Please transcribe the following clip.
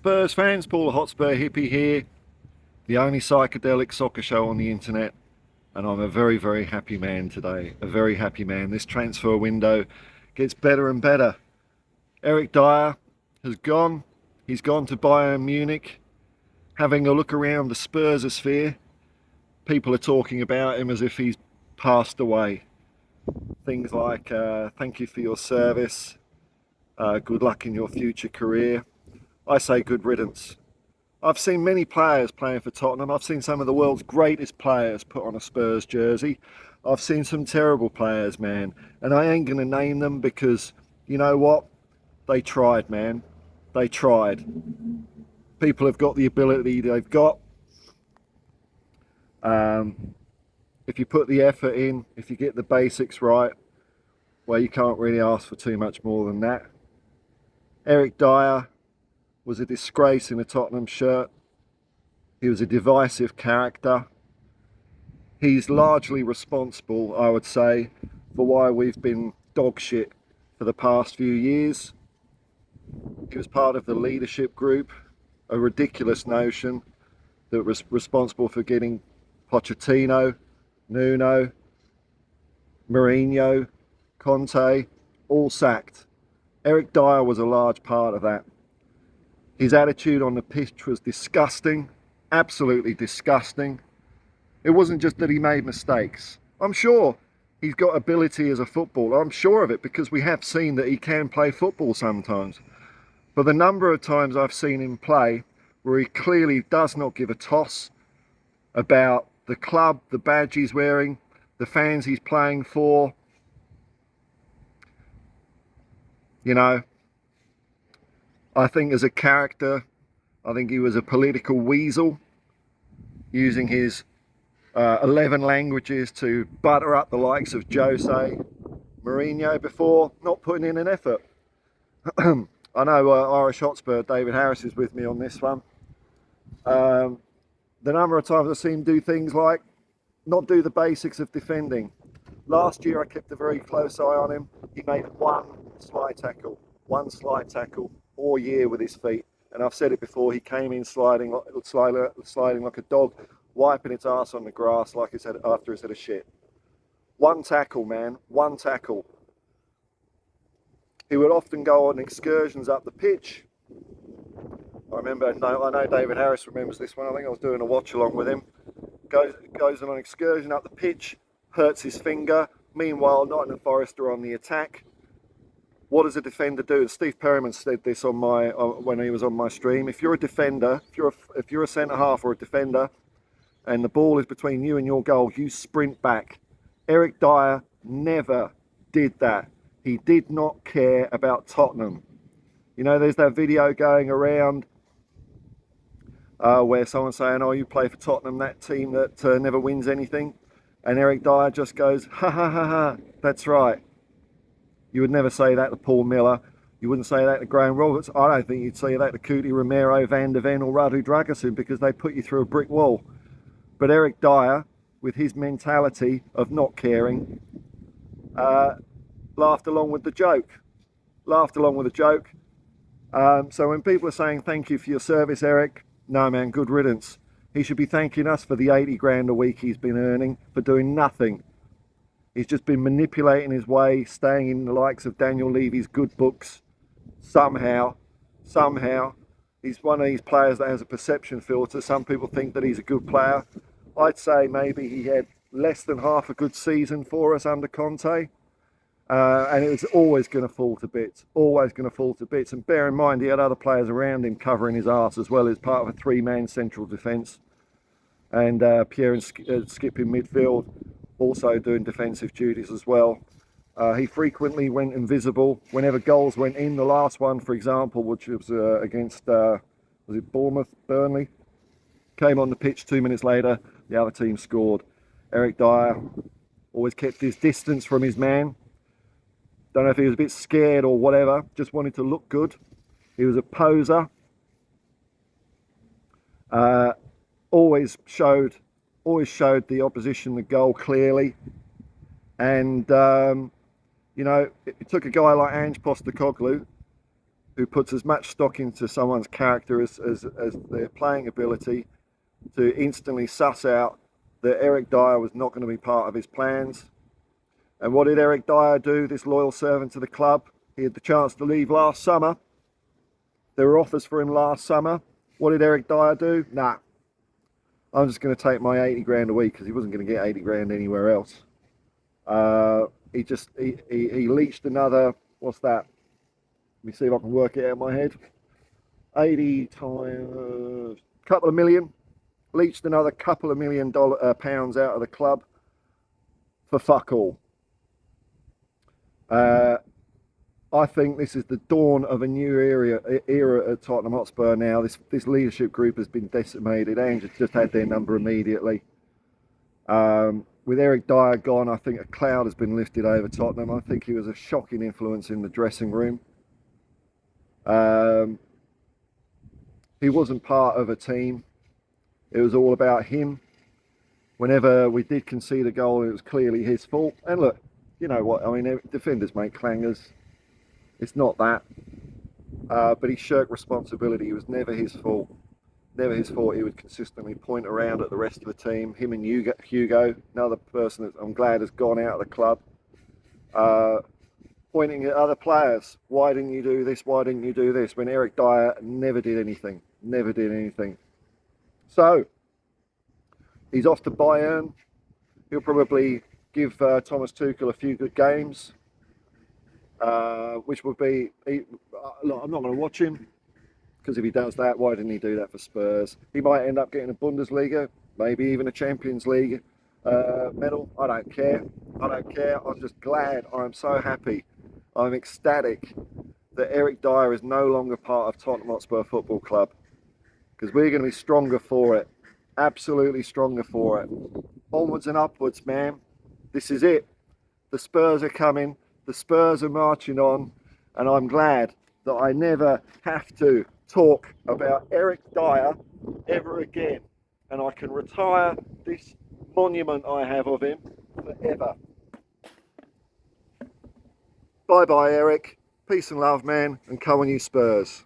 Spurs fans, Paul the Hotspur hippie here, the only psychedelic soccer show on the internet, and I'm a very, very happy man today. A very happy man. This transfer window gets better and better. Eric Dier has gone. He's gone to Bayern Munich. Having a look around the Spursosphere, people are talking about him as if he's passed away. Things like, thank you for your service, good luck in your future career. I say good riddance. I've seen many players playing for Tottenham. I've seen some of the world's greatest players put on a Spurs jersey. I've seen some terrible players, man. And I ain't going to name them because, you know what? They tried, man. They tried. People have got the ability they've got. If you put the effort in, if you get the basics right, well, you can't really ask for too much more than that. Eric Dier was a disgrace in a Tottenham shirt. He was a divisive character. He's largely responsible, I would say, for why we've been dog shit for the past few years. He was part of the leadership group, a ridiculous notion that was responsible for getting Pochettino, Nuno, Mourinho, Conte, all sacked. Eric Dier was a large part of that. His attitude on the pitch was disgusting, absolutely disgusting. It wasn't just that he made mistakes. I'm sure he's got ability as a footballer. I'm sure of it because we have seen that he can play football sometimes. But the number of times I've seen him play where he clearly does not give a toss about the club, the badge he's wearing, the fans he's playing for, you know, I think as a character, I think he was a political weasel, using his 11 languages to butter up the likes of Jose Mourinho before not putting in an effort. I know Irish Hotspur, David Harris, is with me on this one. The number of times I've seen him do things like not do the basics of defending. Last year I kept a very close eye on him. He made one slide tackle all year with his feet. And I've said it before, he came in sliding like a dog, wiping its ass on the grass like it's had, after it's had a shit. One tackle, man, one tackle. He would often go on excursions up the pitch. I know David Harris remembers this one. I think I was doing a watch along with him. Goes on an excursion up the pitch, hurts his finger. Meanwhile, Nottingham Forest are on the attack. What does a defender do? And Steve Perryman said this on my when he was on my stream. If you're a defender, if you're a centre half or a defender, and the ball is between you and your goal, you sprint back. Eric Dier never did that. He did not care about Tottenham. You know, there's that video going around where someone's saying, "Oh, you play for Tottenham, that team that never wins anything," and Eric Dier just goes, "Ha ha ha ha, that's right." You would never say that to Paul Miller. You wouldn't say that to Graham Roberts. I don't think you'd say that to Cuti Romero, Van de Ven or Radu Dragusin because they put you through a brick wall. But Eric Dier, with his mentality of not caring, laughed along with the joke. So when people are saying thank you for your service, Eric, no man, good riddance. He should be thanking us for the 80 grand a week he's been earning for doing nothing. He's just been manipulating his way, staying in the likes of Daniel Levy's good books. Somehow. He's one of these players that has a perception filter. Some people think that he's a good player. I'd say maybe he had less than half a good season for us under Conte. And it was always going to fall to bits. And bear in mind, he had other players around him covering his arse as well as part of a three-man central defence. And Pierre and Skip in midfield, also doing defensive duties as well. He frequently went invisible whenever goals went in. The last one, for example, which was against, was it Bournemouth, Burnley? Came on the pitch 2 minutes later, the other team scored. Eric Dier always kept his distance from his man. Don't know if he was a bit scared or whatever, just wanted to look good. He was a poser. Always showed the opposition the goal clearly. And, you know, it took a guy like Ange Postecoglou who puts as much stock into someone's character as their playing ability to instantly suss out that Eric Dyer was not going to be part of his plans. And what did Eric Dyer do, this loyal servant to the club? He had the chance to leave last summer. There were offers for him last summer. What did Eric Dyer do? Nah, I'm just going to take my 80 grand a week, because he wasn't going to get 80 grand anywhere else. He leached another, what's that? Let me see if I can work it out in my head. 80 times, couple of million. Leached another couple of $1 million pounds out of the club for fuck all. I think this is the dawn of a new era at Tottenham Hotspur now. This leadership group has been decimated. Ange has just had their number immediately. With Eric Dyer gone, I think a cloud has been lifted over Tottenham. I think he was a shocking influence in the dressing room. He wasn't part of a team. It was all about him. Whenever we did concede a goal, it was clearly his fault. And look, you know what, I mean, defenders make clangers. It's not that. But he shirked responsibility. It was never his fault. Never his fault. He would consistently point around at the rest of the team. Him and Hugo, another person that I'm glad has gone out of the club, pointing at other players. Why didn't you do this? Why didn't you do this? When Eric Dyer never did anything. Never did anything. So, he's off to Bayern. He'll probably give Thomas Tuchel a few good games, which would be... Look, I'm not going to watch him, because if he does that, why didn't he do that for Spurs? He might end up getting a Bundesliga, maybe even a Champions League medal. I don't care. I don't care. I'm just glad. I'm so happy. I'm ecstatic that Eric Dyer is no longer part of Tottenham Hotspur Football Club, because we're going to be stronger for it. Absolutely stronger for it. Onwards and upwards, man. This is it. The Spurs are coming. The Spurs are marching on. And I'm glad that I never have to talk about Eric Dyer ever again. And I can retire this monument I have of him forever. Bye-bye, Eric. Peace and love, man. And come on, you Spurs.